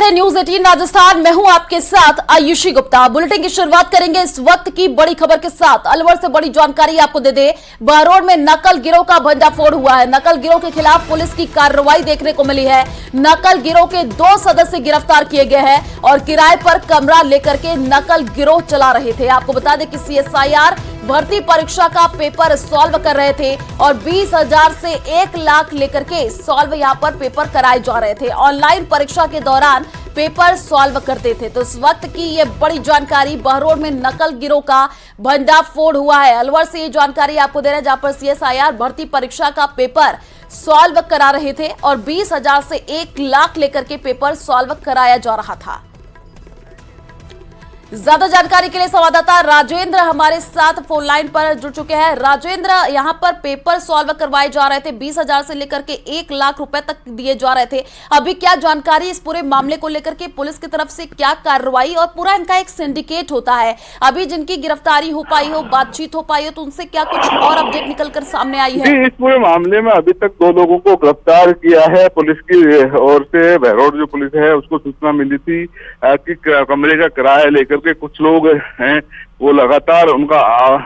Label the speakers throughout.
Speaker 1: है न्यूज 18 राजस्थान। मैं हूं आपके साथ आयुषी गुप्ता। बुलेटिन की शुरुआत करेंगे इस वक्त की बड़ी खबर के साथ। अलवर से बड़ी जानकारी आपको दे दे, बहरोड में नकल गिरोह का भंडाफोड़ हुआ है। नकल गिरोह के खिलाफ पुलिस की कार्रवाई देखने को मिली है। नकल गिरोह के 2 सदस्य गिरफ्तार किए गए हैं और किराए पर कमरा लेकर के नकल गिरोह चला रहे थे। आपको बता दें कि CSIR भर्ती परीक्षा का पेपर सॉल्व कर रहे थे और 20,000 से 1 लाख लेकर के सॉल्व यहां पर पेपर कराए जा रहे थे। ऑनलाइन परीक्षा के दौरान पेपर सॉल्व करते थे। तो इस वक्त की ये बड़ी जानकारी, बहरोड में नकल गिरोह का भंडाफोड़ हुआ है। अलवर से ये जानकारी आपको दे रहे हैं, जहां पर CSIR भर्ती परीक्षा का पेपर सॉल्व करा रहे थे और 20,000 से 1 लाख लेकर के पेपर सॉल्व कराया जा रहा था। ज्यादा जानकारी के लिए संवाददाता राजेंद्र हमारे साथ फोन लाइन पर जुड़ चुके हैं। राजेंद्र, यहां पर पेपर सॉल्व करवाए जा रहे थे, 20,000 से लेकर के 1 लाख रुपए तक दिए जा रहे थे। अभी क्या जानकारी इस पूरे मामले को लेकर के, पुलिस की तरफ से क्या कार्रवाई, और पूरा इनका एक सिंडिकेट होता है, अभी जिनकी गिरफ्तारी हो पाई हो, बातचीत हो पाई हो, तो उनसे क्या कुछ और अपडेट निकल कर सामने आई है?
Speaker 2: इस पूरे मामले में अभी तक 2 लोगों को गिरफ्तार किया है पुलिस की ओर से। बहरोड जो पुलिस है उसको सूचना मिली थी कि कमरे का किराया लेकर के कुछ लोग हैं, वो लगातार उनका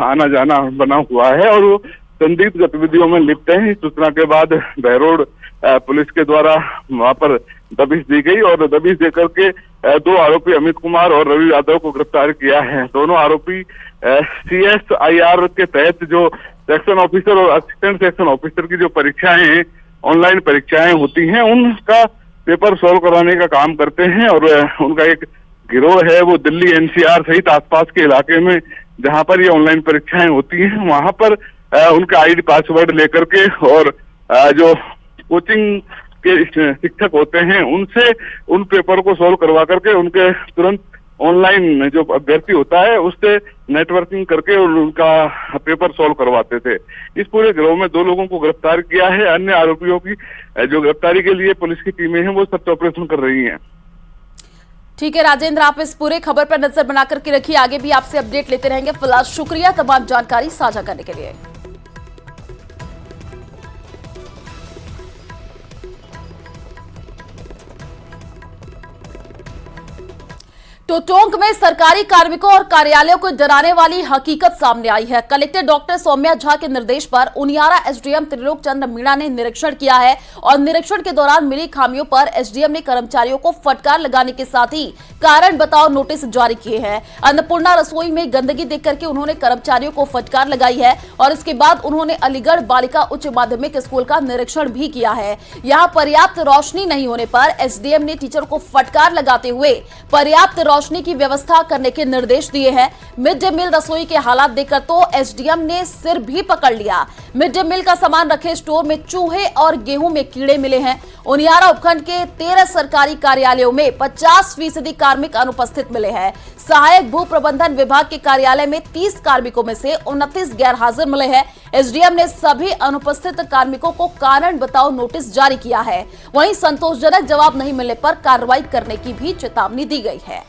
Speaker 2: आना जाना बना हुआ है और वो संदिग्ध गतिविधियों में लिप्त हैं। सूचना के बाद बहरोड पुलिस के द्वारा वहां पर दबिश दी गई और दबिश देकर के 2 आरोपी अमित कुमार और रवि यादव को गिरफ्तार किया है। दोनों आरोपी CSIR के तहत जो सेक्शन ऑफिसर और असिस्टेंट सेक्शन ऑफिसर की जो परीक्षाएं, ऑनलाइन परीक्षाएं होती हैं, उनका पेपर सॉल्व कराने का काम करते हैं। और उनका एक गिरोह है, वो दिल्ली NCR सहित आसपास के इलाके में जहां पर ये ऑनलाइन परीक्षाएं होती हैं, वहां पर उनका ID पासवर्ड लेकर के और जो कोचिंग के शिक्षक होते हैं उनसे उन पेपर को सॉल्व करवा करके उनके तुरंत ऑनलाइन जो अभ्यर्थी होता है उससे नेटवर्किंग करके उनका पेपर सॉल्व करवाते थे। इस पूरे गिरोह में 2 लोगों को गिरफ्तार किया है। अन्य आरोपियों की जो गिरफ्तारी के लिए पुलिस की टीमें हैं वो सर्च ऑपरेशन कर रही हैं।
Speaker 1: ठीक है राजेंद्र, आप इस पूरे खबर पर नजर बनाकर के रखिए, आगे भी आपसे अपडेट लेते रहेंगे। फिलहाल शुक्रिया तमाम जानकारी साझा करने के लिए। तो टोंक में सरकारी कार्मिकों और कार्यालयों को डराने वाली हकीकत सामने आई है। कलेक्टर डॉक्टर सौम्या झा के निर्देश पर उनियारा SDM त्रिलोक चंद्र मीणा ने निरीक्षण किया है और निरीक्षण के दौरान मिली खामियों पर SDM ने कर्मचारियों को फटकार लगाने के साथ ही कारण बताओ नोटिस जारी किए हैं। अन्नपूर्णा रसोई में गंदगी देख करके उन्होंने कर्मचारियों को फटकार लगाई है और इसके बाद उन्होंने अलीगढ़ बालिका उच्च माध्यमिक स्कूल का निरीक्षण भी किया है। यहाँ पर्याप्त रोशनी नहीं होने पर SDM ने टीचर को फटकार लगाते हुए पर्याप्त रोशनी की व्यवस्था करने के निर्देश दिए हैं। मिड डे मील रसोई के हालात देखकर तो SDM ने सिर भी पकड़ लिया। मिड डे मील का सामान रखे स्टोर में चूहे और गेहूं में कीड़े मिले हैं। उनियारा उपखंड के 13 सरकारी कार्यालयों में 50% कार्मिक अनुपस्थित मिले हैं। सहायक भू प्रबंधन विभाग के कार्यालय में 30 कार्मिकों में से 29 गैर हाजिर मिले हैं। SDM ने सभी अनुपस्थित कार्मिकों को कारण बताओ नोटिस जारी किया है। वहीं संतोषजनक जवाब नहीं मिलने पर कार्रवाई करने की भी चेतावनी दी गई है।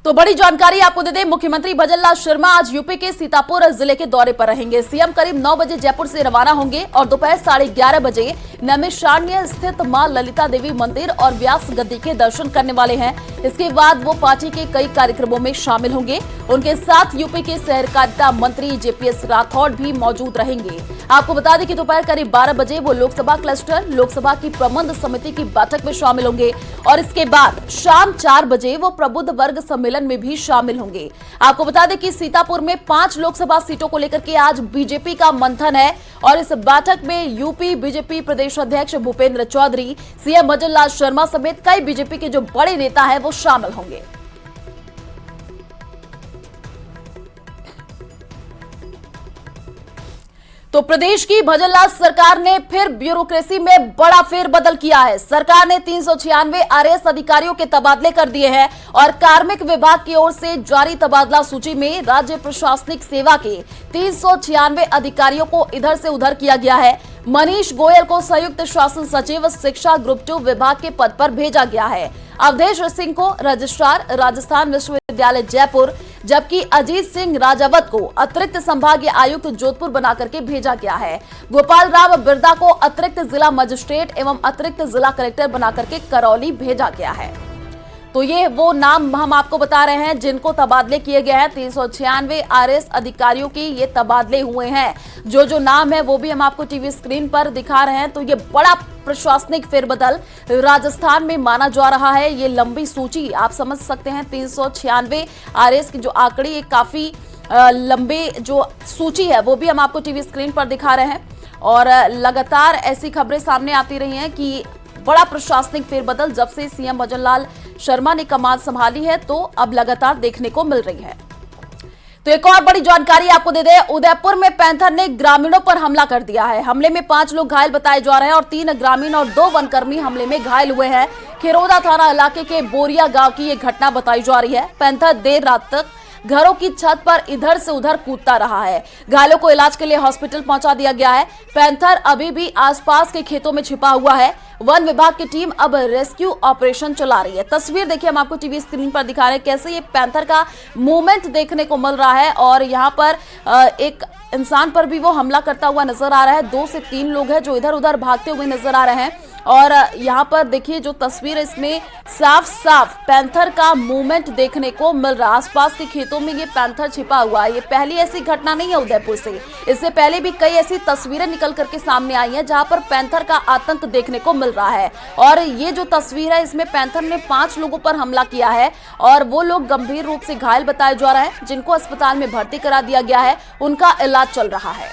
Speaker 1: तो बड़ी जानकारी आपको दे दें, मुख्यमंत्री भजनलाल शर्मा आज यूपी के सीतापुर जिले के दौरे पर रहेंगे। CM करीब 9 बजे जयपुर से रवाना होंगे और दोपहर 11:30 बजे नैमिषारण्य स्थित मां ललिता देवी मंदिर और व्यास गद्दी के दर्शन करने वाले हैं। इसके बाद वो पार्टी के कई कार्यक्रमों में शामिल होंगे। उनके साथ यूपी के सहकारिता मंत्री JPS राठौड़ भी मौजूद रहेंगे। आपको बता दें कि दोपहर करीब 12 बजे वो लोकसभा क्लस्टर लोकसभा की प्रबंध समिति की बैठक में शामिल होंगे और इसके बाद शाम 4 बजे वो प्रबुद्ध वर्ग सम्मेलन में भी शामिल होंगे। आपको बता दें कि सीतापुर में 5 लोकसभा सीटों को लेकर के आज बीजेपी का मंथन है और इस बैठक में यूपी बीजेपी प्रदेश अध्यक्ष भूपेंद्र चौधरी, CM भजनलाल शर्मा समेत कई बीजेपी के जो बड़े नेता हैं वो शामिल होंगे। तो प्रदेश की भजनलाल सरकार ने फिर ब्यूरोक्रेसी में बड़ा फेरबदल किया है। सरकार ने 396 RS अधिकारियों के तबादले कर दिए हैं और कार्मिक विभाग की ओर से जारी तबादला सूची में राज्य प्रशासनिक सेवा के 396 अधिकारियों को इधर से उधर किया गया है। मनीष गोयल को संयुक्त शासन सचिव शिक्षा ग्रुप 2 विभाग के पद पर भेजा गया है। अवधेश सिंह को रजिस्ट्रार राजस्थान विश्वविद्यालय जयपुर, जबकि अजीत सिंह राजावत को अतिरिक्त संभागीय आयुक्त जोधपुर बना करके भेजा गया है। गोपाल राव बिरदा को अतिरिक्त जिला मजिस्ट्रेट एवं अतिरिक्त जिला कलेक्टर बना करके करौली भेजा गया है। तो ये वो नाम हम आपको बता रहे हैं जिनको तबादले किए गए हैं। 396 आरएस अधिकारियों की ये तबादले हुए हैं। जो नाम है वो भी हम आपको टीवी स्क्रीन पर दिखा रहे हैं। तो ये बड़ा प्रशासनिक फेरबदल राजस्थान में माना जा रहा है। ये लंबी सूची आप समझ सकते हैं। 396 आरएस की जो आंकड़ी, एक काफी लंबी जो सूची है वो भी हम आपको टीवी स्क्रीन पर दिखा रहे हैं। और लगातार ऐसी खबरें सामने आती रही हैं कि बड़ा प्रशासनिक फेरबदल जब से सीएम भजन लाल शर्मा ने कमान संभाली है तो अब लगातार देखने को मिल रही है। तो एक और बड़ी जानकारी आपको दे दें, उदयपुर में पैंथर ने ग्रामीणों पर हमला कर दिया है। हमले में 5 लोग घायल बताए जा रहे हैं और 3 ग्रामीण और 2 वनकर्मी हमले में घायल हुए हैं। खिरोदा थाना इलाके के बोरिया गांव की यह घटना बताई जा रही है। पैंथर देर रात तक घरों की छत पर इधर से उधर कूदता रहा है। घायलों को इलाज के लिए हॉस्पिटल पहुंचा दिया गया है। पैंथर अभी भी आसपास के खेतों में छिपा हुआ है। वन विभाग की टीम अब रेस्क्यू ऑपरेशन चला रही है। तस्वीर देखिए, हम आपको टीवी स्क्रीन पर दिखा रहे हैं कैसे ये पैंथर का मूवमेंट देखने को मिल रहा है। और यहाँ पर एक इंसान पर भी वो हमला करता हुआ नजर आ रहा है। 2 से 3 लोग हैं जो इधर उधर भागते हुए नजर आ रहे हैं। और यहाँ पर देखिए जो तस्वीर, इसमें साफ साफ पैंथर का मूवमेंट देखने को मिल रहा है। आसपास के खेतों में ये पैंथर छिपा हुआ है। ये पहली ऐसी घटना नहीं है उदयपुर से। इससे पहले भी कई ऐसी तस्वीरें निकल करके सामने आई हैं जहां पर पैंथर का आतंक देखने को मिल रहा है। और ये जो तस्वीर है इसमें पैंथर ने 5 लोगों पर हमला किया है और वो लोग गंभीर रूप से घायल बताए जा रहे हैं, जिनको अस्पताल में भर्ती करा दिया गया है। उनका इलाज चल रहा है।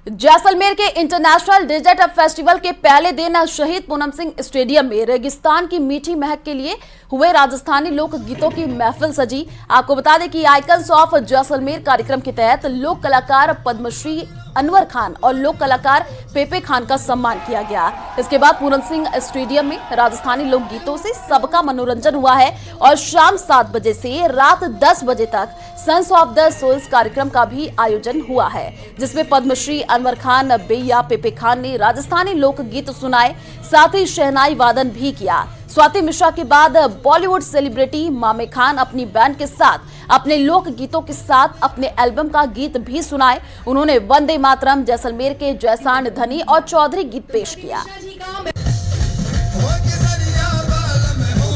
Speaker 1: जैसलमेर के इंटरनेशनल डेजर्ट फेस्टिवल के पहले दिन शहीद पूनम सिंह स्टेडियम में रेगिस्तान की मीठी महक के लिए हुए राजस्थानी लोक गीतों की महफिल सजी। आपको बता दें कि आइकन्स ऑफ जैसलमेर कार्यक्रम के तहत लोक कलाकार पद्मश्री अनवर खान और लोक कलाकार पेपे खान का सम्मान किया गया। इसके बाद पूनम सिंह स्टेडियम में राजस्थानी लोक गीतों से सबका मनोरंजन हुआ है और शाम 7 बजे से रात 10 बजे तक सन्स ऑफ द सोल्स कार्यक्रम का भी आयोजन हुआ है, जिसमें पद्मश्री अनवर खान, बेया पेपे खान ने राजस्थानी लोक गीत सुनाए, साथ ही शहनाई वादन भी किया। स्वाति मिश्रा के बाद बॉलीवुड सेलिब्रिटी मामे खान अपनी बैंड के साथ अपने लोक गीतों के साथ अपने एल्बम का गीत भी सुनाए। उन्होंने वंदे मातरम, जैसलमेर के जयसान धनी और चौधरी गीत पेश किया।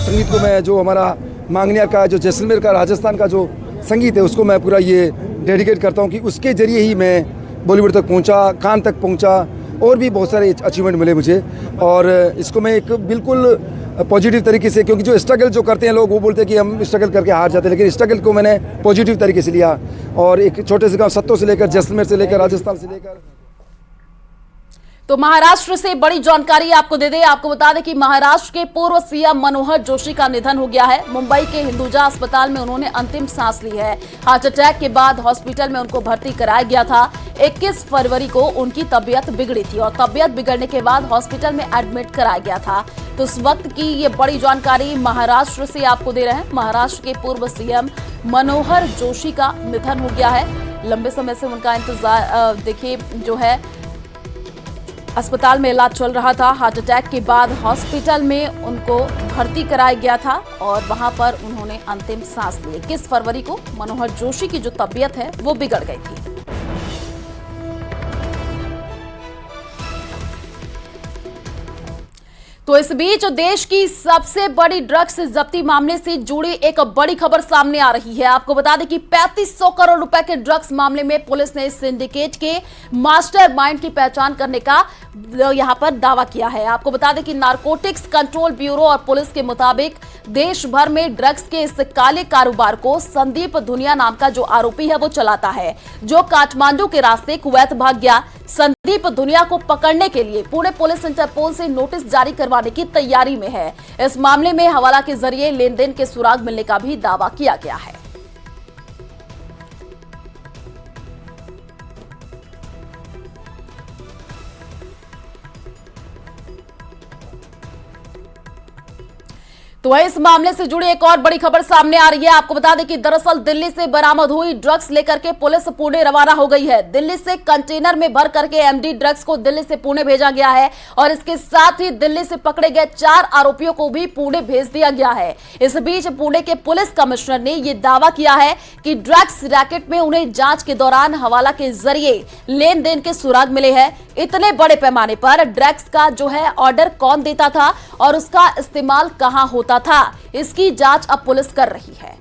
Speaker 3: संगीत को मैं जो हमारा मांगनिया का, जो जैसलमेर का, राजस्थान का जो संगीत है उसको मैं पूरा ये डेडिकेट करता हूँ कि उसके जरिए ही मैं बॉलीवुड तक पहुँचा, कान तक पहुँचा और भी बहुत सारे अचीवमेंट मिले मुझे। और इसको मैं एक बिल्कुल पॉजिटिव तरीके से, क्योंकि जो स्ट्रगल जो करते हैं लोग वो बोलते हैं कि हम स्ट्रगल करके हार जाते हैं, लेकिन स्ट्रगल को मैंने पॉजिटिव तरीके से लिया। और एक छोटे से गाँव सत्तों से लेकर जैसलमेर से लेकर राजस्थान से लेकर।
Speaker 1: तो महाराष्ट्र से बड़ी जानकारी आपको दे दें। आपको बता दें कि महाराष्ट्र के पूर्व सीएम मनोहर जोशी का निधन हो गया है। मुंबई के हिंदुजा अस्पताल में उन्होंने अंतिम सांस ली है। हार्ट अटैक के बाद हॉस्पिटल में उनको भर्ती कराया गया था। 21 फरवरी को उनकी तबीयत बिगड़ी थी और तबीयत बिगड़ने के बाद हॉस्पिटल में एडमिट कराया गया था। तो इस वक्त की ये बड़ी जानकारी महाराष्ट्र से आपको दे रहे हैं। महाराष्ट्र के पूर्व सीएम मनोहर जोशी का निधन हो गया है। लंबे समय से उनका इंतजार देखिए जो है अस्पताल में इलाज चल रहा था। हार्ट अटैक के बाद हॉस्पिटल में उनको भर्ती कराया गया था और वहां पर उन्होंने अंतिम सांस ली। 21 फरवरी को मनोहर जोशी की जो तबीयत है वो बिगड़ गई थी। तो इस बीच देश की सबसे बड़ी ड्रग्स जब्ती मामले से जुड़ी एक बड़ी खबर सामने आ रही है। आपको बता दें कि 3500 करोड़ रुपए के ड्रग्स मामले में पुलिस ने सिंडिकेट के मास्टरमाइंड की पहचान करने का यहां पर दावा किया है। आपको बता दें कि नारकोटिक्स कंट्रोल ब्यूरो और पुलिस के मुताबिक देश भर में ड्रग्स के इस काले कारोबार को संदीप दुनिया नाम का जो आरोपी है वो चलाता है, जो काठमांडू के रास्ते कुवैत भाग गया। संदीप दुनिया को पकड़ने के लिए पुणे पुलिस इंटरपोल से नोटिस जारी करवाने की तैयारी में है। इस मामले में हवाला के जरिए लेन देन के सुराग मिलने का भी दावा किया गया है। तो इस मामले से जुड़ी एक और बड़ी खबर सामने आ रही है। आपको बता दें कि दरअसल दिल्ली से बरामद हुई ड्रग्स लेकर के पुलिस पुणे रवाना हो गई है। दिल्ली से कंटेनर में भर करके एमडी ड्रग्स को दिल्ली से पुणे भेजा गया है और इसके साथ ही दिल्ली से पकड़े गए 4 आरोपियों को भी पुणे भेज दिया गया है। इस बीच पुणे के पुलिस कमिश्नर ने यह दावा किया है कि ड्रग्स रैकेट में उन्हें जांच के दौरान हवाला के जरिए लेन देन के सुराग मिले हैं। इतने बड़े पैमाने पर ड्रग्स का जो है ऑर्डर कौन देता था और उसका इस्तेमाल कहां होता था, इसकी जांच अब पुलिस कर रही है।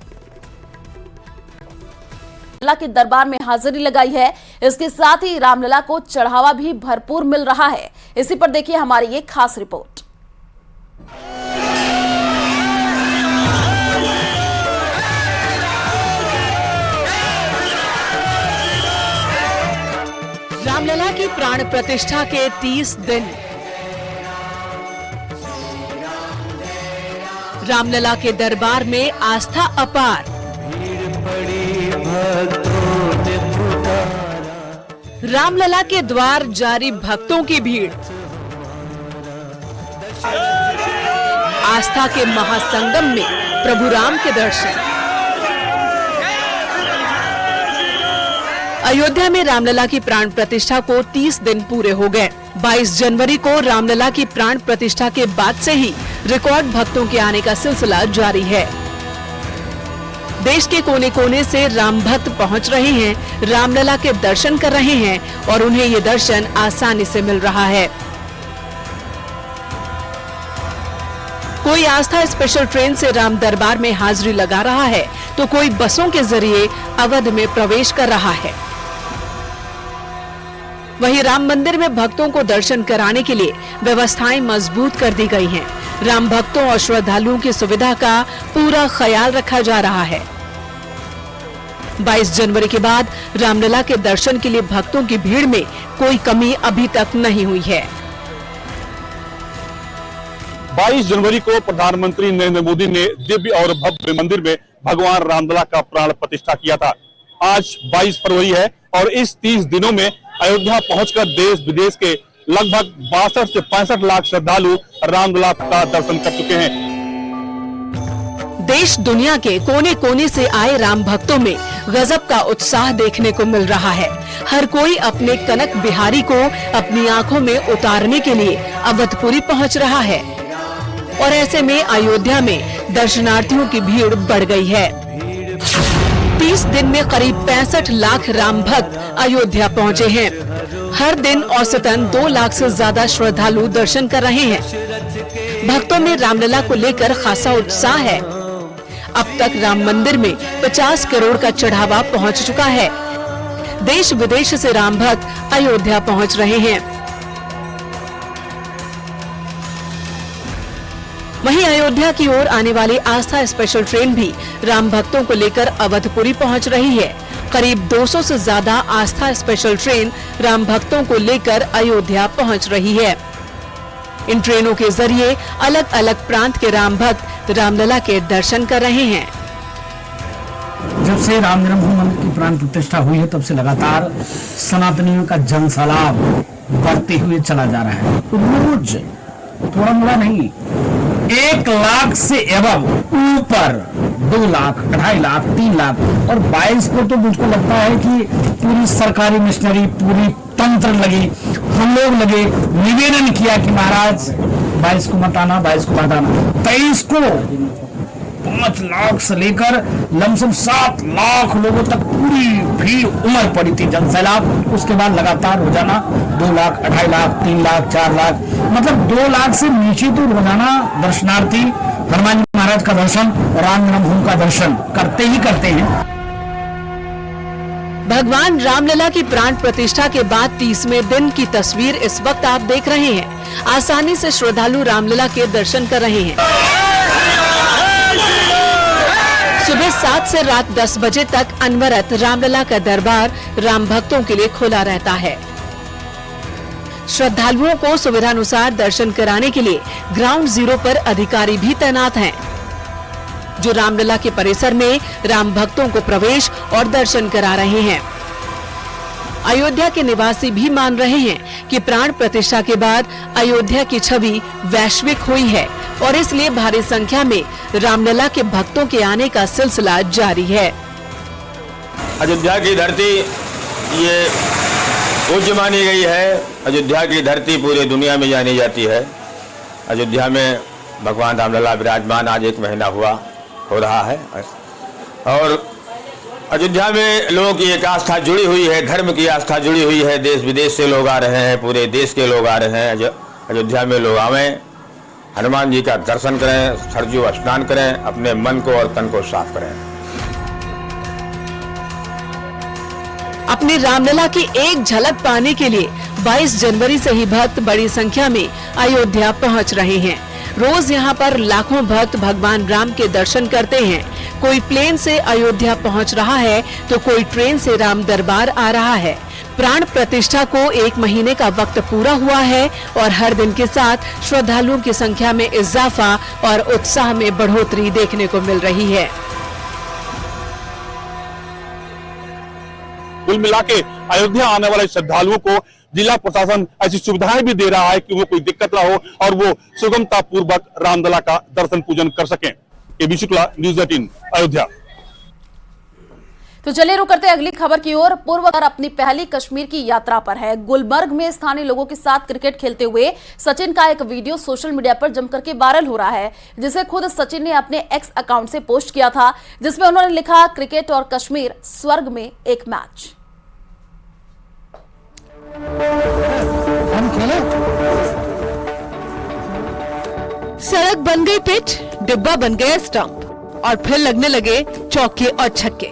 Speaker 1: रामलला के दरबार में हाजिरी लगाई है। इसके साथ ही रामलला को चढ़ावा भी भरपूर मिल रहा है। इसी पर देखिए हमारी ये खास रिपोर्ट।
Speaker 4: रामलला की प्राण प्रतिष्ठा के 30 दिन। रामलला के दरबार में आस्था अपार। रामलला के द्वार जारी भक्तों की भीड़। आस्था के महासंगम में प्रभु राम के दर्शन। अयोध्या में रामलला की प्राण प्रतिष्ठा को 30 दिन पूरे हो गए। 22 जनवरी को रामलला की प्राण प्रतिष्ठा के बाद से ही रिकॉर्ड भक्तों के आने का सिलसिला जारी है। देश के कोने कोने से राम भक्त पहुंच रहे हैं, रामलला के दर्शन कर रहे हैं और उन्हें ये दर्शन आसानी से मिल रहा है। कोई आस्था स्पेशल ट्रेन से राम दरबार में हाजिरी लगा रहा है तो कोई बसों के जरिए अवध में प्रवेश कर रहा है। वहीं राम मंदिर में भक्तों को दर्शन कराने के लिए व्यवस्थाएं मजबूत कर दी गई हैं। राम भक्तों और श्रद्धालुओं की सुविधा का पूरा ख्याल रखा जा रहा है। 22 जनवरी के बाद रामलला के दर्शन के लिए भक्तों की भीड़ में कोई कमी अभी तक नहीं हुई है।
Speaker 5: 22 जनवरी को प्रधानमंत्री नरेंद्र मोदी ने दिव्य और भव्य मंदिर में भगवान रामलला का प्राण प्रतिष्ठा किया था। आज 22 फरवरी है और इस 30 दिनों में अयोध्या पहुंचकर देश विदेश के लगभग 62 से 65 लाख श्रद्धालु रामलला का दर्शन कर चुके हैं।
Speaker 4: देश दुनिया के कोने कोने से आए राम भक्तों में गजब का उत्साह देखने को मिल रहा है। हर कोई अपने कनक बिहारी को अपनी आंखों में उतारने के लिए अवधपुरी पहुंच रहा है और ऐसे में अयोध्या में दर्शनार्थियों की भीड़ बढ़ गई है। 30 दिन में करीब 65 लाख राम भक्त अयोध्या पहुंचे हैं। हर दिन औसतन 2 लाख से ज्यादा श्रद्धालु दर्शन कर रहे हैं। भक्तों में रामलला को लेकर खासा उत्साह है। अब तक राम मंदिर में 50 करोड़ का चढ़ावा पहुंच चुका है। देश विदेश से राम भक्त अयोध्या पहुंच रहे हैं। वहीं अयोध्या की ओर आने वाली आस्था स्पेशल ट्रेन भी राम भक्तों को लेकर अवधपुरी पहुंच रही है। करीब 200 से ज्यादा आस्था स्पेशल ट्रेन राम भक्तों को लेकर अयोध्या पहुंच रही है। इन ट्रेनों के जरिए अलग अलग प्रांत के राम भक्त रामलला के दर्शन कर रहे हैं।
Speaker 6: जब से राम जन्मभूमि मंदिर की प्राण प्रतिष्ठा हुई है तब से लगातार सनातनियों का जनसैलाब बढ़ते हुए चला जा रहा है। रोज थोड़ा मोड़ा नहीं, 1 लाख से एवं ऊपर 2 लाख, 2.5 लाख, 3 लाख और 22 को तो मुझको लगता है कि पूरी सरकारी मिशनरी, पूरी तंत्र लगी, हम लोग लगे, निवेदन किया कि महाराज 22 को मत आना, 22 को मत आना। 23 को 5 लाख से लेकर लमसम 7 लाख लोगों तक पूरी भीड़ उमड़ पड़ी थी, जनसैलाब। उसके बाद लगातार रोजाना 2 लाख, 2.5 लाख, 3 लाख, 4 लाख, मतलब 2 लाख से नीचे तो रोजाना दर्शनार्थी हनुमान जी महाराज का दर्शन, राम जन्मभूमि का दर्शन करते ही करते हैं।
Speaker 4: भगवान रामलला की प्राण प्रतिष्ठा के बाद 30वें दिन की तस्वीर इस वक्त आप देख रहे हैं। आसानी से श्रद्धालु रामलला के दर्शन कर रहे हैं। सुबह 7 से रात 10 बजे तक अनवरत रामलला का दरबार राम भक्तों के लिए खुला रहता है। श्रद्धालुओं को सुविधानुसार दर्शन कराने के लिए ग्राउंड जीरो पर अधिकारी भी तैनात हैं, जो रामलला के परिसर में राम भक्तों को प्रवेश और दर्शन करा रहे हैं। अयोध्या के निवासी भी मान रहे हैं कि प्राण प्रतिष्ठा के बाद अयोध्या की छवि वैश्विक हुई है। और इसलिए भारी संख्या में रामलला के भक्तों के आने का सिलसिला जारी है।
Speaker 7: अयोध्या की धरती ये पूज्य मानी गई है। अयोध्या की धरती पूरे दुनिया में जानी जाती है। अयोध्या में भगवान रामलला विराजमान आज 1 महीना हो रहा है और अयोध्या में लोगों की एक आस्था जुड़ी हुई है, धर्म की आस्था जुड़ी हुई है। देश विदेश से लोग आ रहे हैं, पूरे देश के लोग आ रहे हैं। अयोध्या में लोग आवें, हनुमान जी का दर्शन करें, सरजू स्नान करें, अपने मन को और तन को साफ करें।
Speaker 4: अपनी रामलला की एक झलक पाने के लिए 22 जनवरी से ही भक्त बड़ी संख्या में अयोध्या पहुंच रहे हैं। रोज यहां पर लाखों भक्त भगवान राम के दर्शन करते हैं। कोई प्लेन से अयोध्या पहुंच रहा है तो कोई ट्रेन से राम दरबार आ रहा है। प्राण प्रतिष्ठा को 1 महीने का वक्त पूरा हुआ है और हर दिन के साथ श्रद्धालुओं की संख्या में इजाफा और उत्साह में बढ़ोतरी देखने को मिल रही है।
Speaker 5: कुल मिला के अयोध्या आने वाले श्रद्धालुओं को जिला प्रशासन ऐसी सुविधाएं भी दे रहा है कि वो कोई दिक्कत ना हो और वो सुगमता पूर्वक रामलला का दर्शन पूजन कर सकें। AB Shukla, news 18 Ayodhya.
Speaker 1: तो चलिए रुक करते हैं अगली खबर की ओर। पूर्व अपनी पहली कश्मीर की यात्रा पर है। गुलबर्ग में स्थानीय लोगों के साथ क्रिकेट खेलते हुए सचिन का एक वीडियो सोशल मीडिया पर जमकर के वायरल हो रहा है, जिसे खुद सचिन ने अपने एक्स अकाउंट से पोस्ट किया था, जिसमें उन्होंने लिखा, क्रिकेट और कश्मीर स्वर्ग में एक मैच।
Speaker 4: सड़क बन गई पिच, डिब्बा बन गया स्टंप और फिर लगने लगे चौके और छक्के।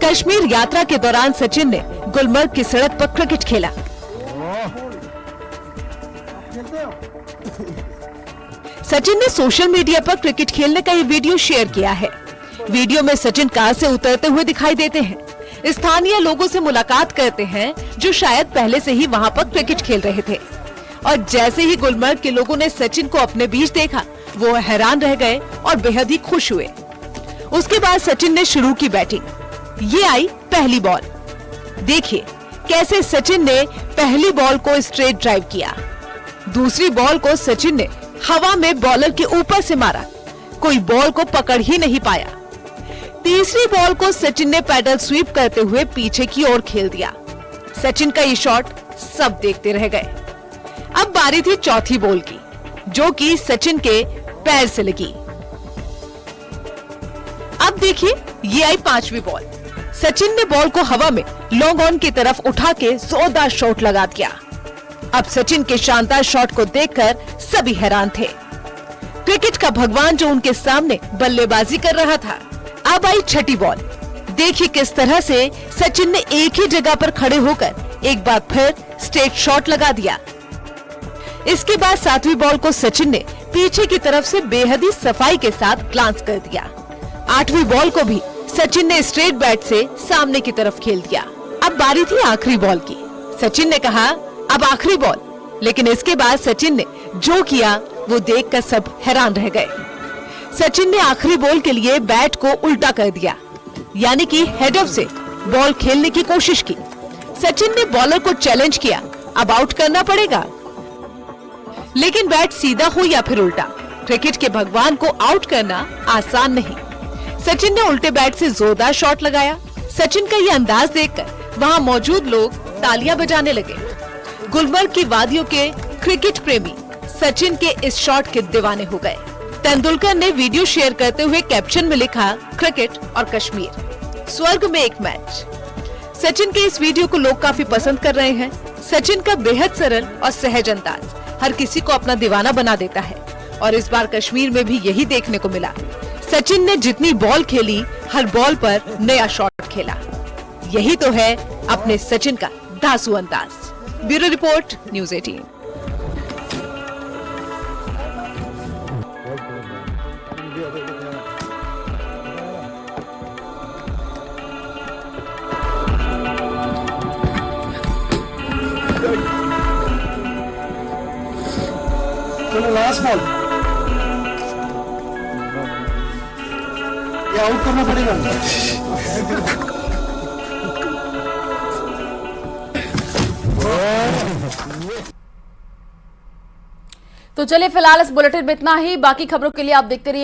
Speaker 4: कश्मीर यात्रा के दौरान सचिन ने गुलमर्ग की सड़क पर क्रिकेट खेला। सचिन ने सोशल मीडिया पर क्रिकेट खेलने का ये वीडियो शेयर किया है। वीडियो में सचिन कार से उतरते हुए दिखाई देते हैं। स्थानीय लोगों से मुलाकात करते हैं जो शायद पहले से ही वहां पर क्रिकेट खेल रहे थे और जैसे ही गुलमर्ग के लोगों ने सचिन को अपने बीच देखा, वो हैरान रह गए और बेहद ही खुश हुए। उसके बाद सचिन ने शुरू की बैटिंग। ये आई पहली बॉल। देखिए कैसे सचिन ने पहली बॉल को स्ट्रेट ड्राइव किया। दूसरी बॉल को सचिन ने हवा में बॉलर के ऊपर से मारा, कोई बॉल को पकड़ ही नहीं पाया। तीसरी बॉल को सचिन ने पैडल स्वीप करते हुए पीछे की ओर खेल दिया। सचिन का ये शॉट सब देखते रह गए। अब बारी थी चौथी बॉल की, जो कि सचिन के पैर से लगी। अब देखिए ये आई पांचवी बॉल। सचिन ने बॉल को हवा में लॉन्ग ऑन की तरफ उठा के जोरदार शॉट लगा दिया। अब सचिन के शानदार शॉट को देखकर सभी हैरान थे। क्रिकेट का भगवान जो उनके सामने बल्लेबाजी कर रहा था। अब आई छठी बॉल। देखिए किस तरह से सचिन ने एक ही जगह पर खड़े होकर एक बार फिर स्ट्रेट शॉट लगा दिया। इसके बाद सातवीं बॉल को सचिन ने पीछे की तरफ से बेहद ही सफाई के साथ ग्लांस कर दिया। आठवीं बॉल को भी सचिन ने स्ट्रेट बैट से सामने की तरफ खेल दिया। अब बारी थी आखिरी बॉल की। सचिन ने कहा अब आखिरी बॉल, लेकिन इसके बाद सचिन ने जो किया वो देखकर सब हैरान रह गए। सचिन ने आखिरी बॉल के लिए बैट को उल्टा कर दिया, यानी कि हेड ऑफ से बॉल खेलने की कोशिश की। सचिन ने बॉलर को चैलेंज किया, अब आउट करना पड़ेगा, लेकिन बैट सीधा हो या फिर उल्टा, क्रिकेट के भगवान को आउट करना आसान नहीं। सचिन ने उल्टे बैट से जोरदार शॉट लगाया। सचिन का ये अंदाज देखकर वहां मौजूद लोग तालियां बजाने लगे। गुलमर्ग की वादियों के क्रिकेट प्रेमी सचिन के इस शॉट के दीवाने हो गए। तेंदुलकर ने वीडियो शेयर करते हुए कैप्शन में लिखा, क्रिकेट और कश्मीर स्वर्ग में एक मैच। सचिन के इस वीडियो को लोग काफी पसंद कर रहे हैं। सचिन का बेहद सरल और सहज अंदाज हर किसी को अपना दीवाना बना देता है और इस बार कश्मीर में भी यही देखने को मिला। सचिन ने जितनी बॉल खेली, हर बॉल पर नया शॉट खेला। यही तो है अपने सचिन का धांसू अंदाज। Bureau report, news 18।
Speaker 3: Last ball ये आउट करना पड़ेगा।
Speaker 1: तो तो चलिए फिलहाल इस बुलेटिन में इतना ही। बाकी खबरों के लिए आप देखते रहिए